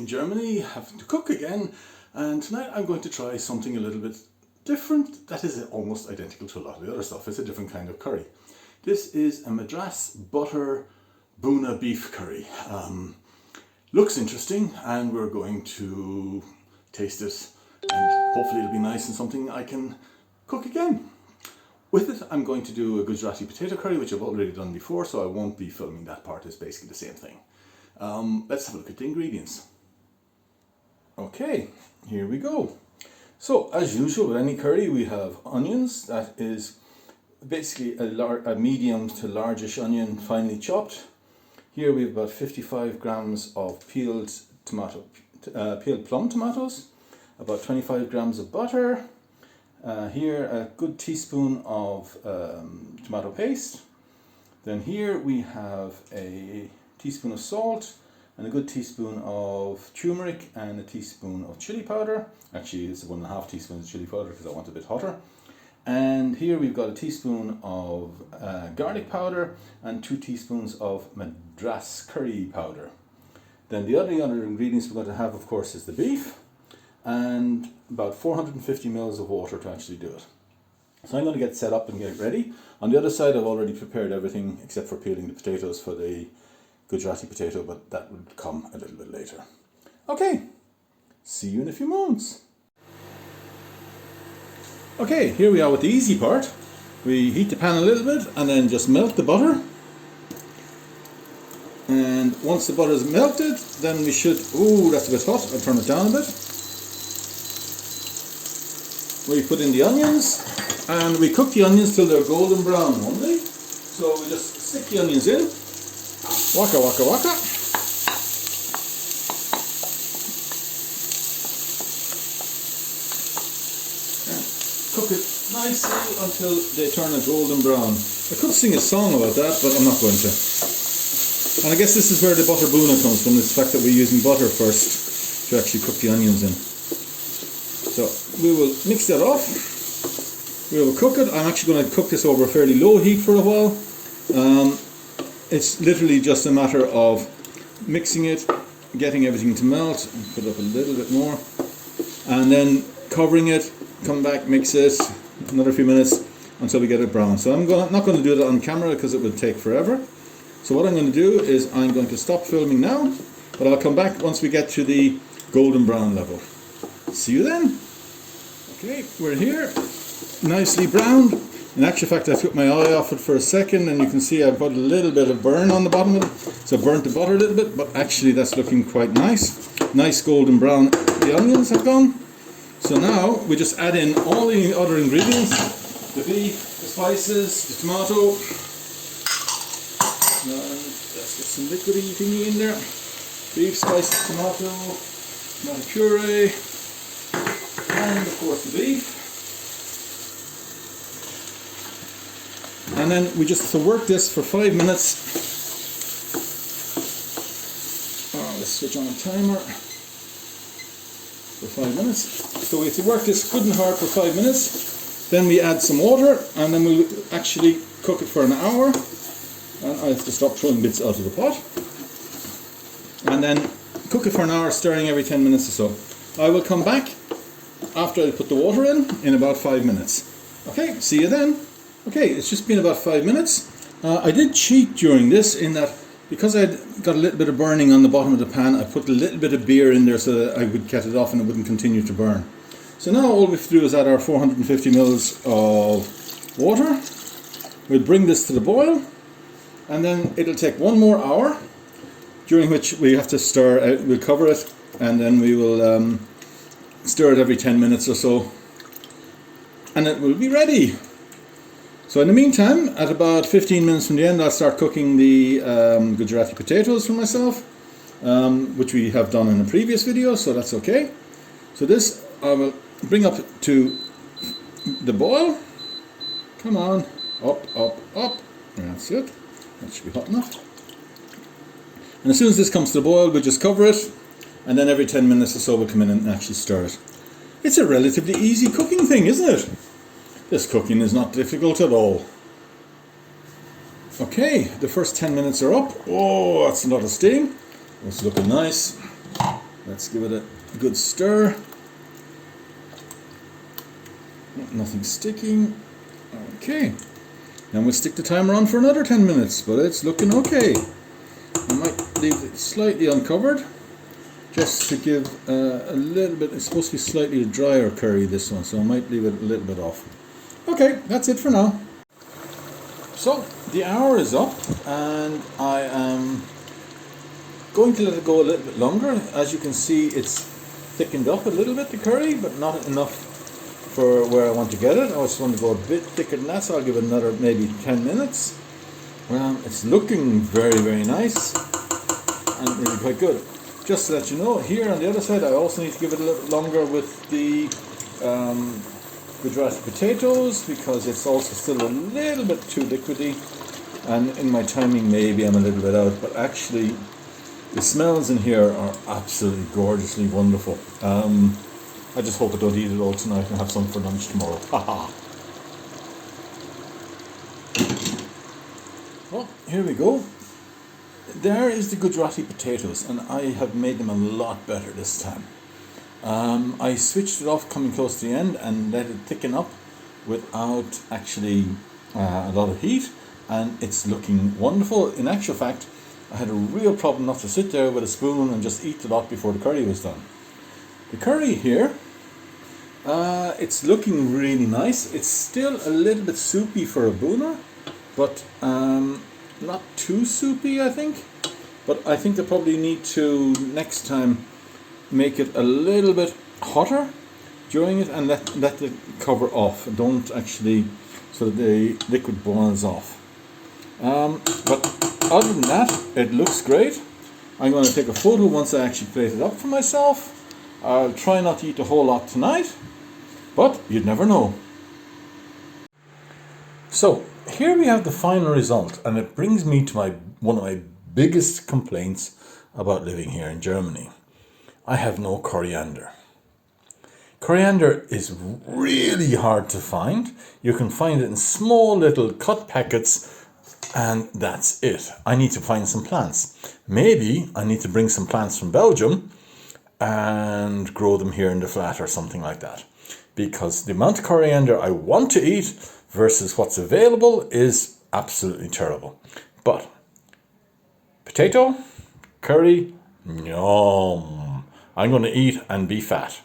in Germany, having to cook again, and tonight I'm going to try something a little bit different that is almost identical to a lot of the other stuff. It's a different kind of curry. This is a Madras butter Bhoona beef curry. Looks interesting, and we're going to taste it, and hopefully it'll be nice and something I can cook again. With it, I'm going to do a Gujarati potato curry, which I've already done before, so I won't be filming that part. It's basically the same thing. Let's have a look at the ingredients. Okay, here we go. So, as usual with any curry, we have onions. That is basically a medium to largish onion, finely chopped. Here we have about 55 grams of peeled plum tomatoes, about 25 grams of butter. Here a good teaspoon of tomato paste. Then here we have a teaspoon of salt and a good teaspoon of turmeric and a teaspoon of chilli powder. Actually it's 1.5 teaspoons of chilli powder because I want it a bit hotter. And here we've got a teaspoon of garlic powder and 2 teaspoons of Madras curry powder. Then the other ingredients we're going to have, of course, is the beef and about 450 ml of water to actually do it. So I'm going to get set up and get ready. On the other side, I've already prepared everything except for peeling the potatoes for the Gujarati potato, but that would come a little bit later. Okay, see you in a few moments. Okay, here we are with the easy part. We heat the pan a little bit and then just melt the butter. And once the butter is melted, then we should, ooh, that's a bit hot, I'll turn it down a bit. We put in the onions, and we cook the onions till they're golden brown only. So we just stick the onions in, waka waka waka. And cook it nicely until they turn a golden brown. I could sing a song about that, but I'm not going to. And I guess this is where the butter Bhoona comes from, this fact that we're using butter first to actually cook the onions in. So we will mix that off, we will cook it. I'm actually going to cook this over a fairly low heat for a while. It's literally just a matter of mixing it, getting everything to melt, put it up a little bit more, and then covering it, come back, mix it, another few minutes until we get it brown. So I'm not going to do that on camera because it would take forever. So what I'm going to do is I'm going to stop filming now, but I'll come back once we get to the golden brown level. See you then. Okay, we're here, nicely browned. In actual fact, I took my eye off it for a second and you can see I put a little bit of burn on the bottom of it, so I burnt the butter a little bit, but actually that's looking quite nice. Nice golden brown the onions have gone. So now we just add in all the other ingredients, the beef, the spices, the tomato, and let's get some liquidy thingy in there. Beef, spices, tomato puree, and of course the beef. And then we just have to work this for 5 minutes. Let's switch on a timer for 5 minutes. So we have to work this good and hard for 5 minutes. Then we add some water and then we'll actually cook it for an hour. And I have to stop throwing bits out of the pot. And then cook it for an hour, stirring every 10 minutes or so. I will come back after I put the water in about 5 minutes. Okay, see you then. Okay, it's just been about 5 minutes. I did cheat during this in that because I'd got a little bit of burning on the bottom of the pan, I put a little bit of beer in there so that I would get it off and it wouldn't continue to burn. So now all we have to do is add our 450 ml of water. We'll bring this to the boil and then it'll take 1 more hour, during which we have to stir out. We'll cover it and then we will stir it every 10 minutes or so and it will be ready. So in the meantime, at about 15 minutes from the end, I'll start cooking the Gujarati potatoes for myself, which we have done in a previous video, so that's okay. So this I will bring up to the boil. Come on, up, up, up. That's it. That should be hot enough. And as soon as this comes to the boil, we'll just cover it, and then every 10 minutes or so we'll come in and actually stir it. It's a relatively easy cooking thing, isn't it? This cooking is not difficult at all. Okay, the first 10 minutes are up. Oh, that's a lot of steam. It's looking nice. Let's give it a good stir. Nothing sticking. Okay. Then we'll stick the timer on for another 10 minutes, but it's looking okay. I might leave it slightly uncovered, just to give a little bit. It's supposed to be slightly drier curry, this one, so I might leave it a little bit off. Okay, that's it for now. So the hour is up, and I am going to let it go a little bit longer. As you can see, it's thickened up a little bit, the curry, but not enough for where I want to get it. I just want to go a bit thicker than that, so I'll give it another maybe 10 minutes. It's looking very, very nice and really quite good. Just to let you know, here on the other side, I also need to give it a little longer with the Gujarati potatoes, because it's also still a little bit too liquidy, and in my timing maybe I'm a little bit out, but actually the smells in here are absolutely gorgeously wonderful. I just hope I don't eat it all tonight and have some for lunch tomorrow. Haha. Well, here we go. There is the Gujarati potatoes, and I have made them a lot better this time. I switched it off coming close to the end and let it thicken up without actually a lot of heat, and it's looking wonderful. In actual fact, I had a real problem not to sit there with a spoon and just eat the lot before the curry was done. The curry here, it's looking really nice. It's still a little bit soupy for a Bhoona, but not too soupy, I think. But I think I probably need to, next time, make it a little bit hotter during it and let it cover off. Don't actually, so that the liquid boils off. But other than that, it looks great. I'm going to take a photo once I actually plate it up for myself. I'll try not to eat a whole lot tonight, but you'd never know. So here we have the final result, and it brings me to one of my biggest complaints about living here in Germany. I have no coriander. Coriander is really hard to find. You can find it in small little cut packets, and that's it. I need to find some plants. Maybe I need to bring some plants from Belgium and grow them here in the flat or something like that. Because the amount of coriander I want to eat versus what's available is absolutely terrible. But potato, curry, yum. I'm going to eat and be fat.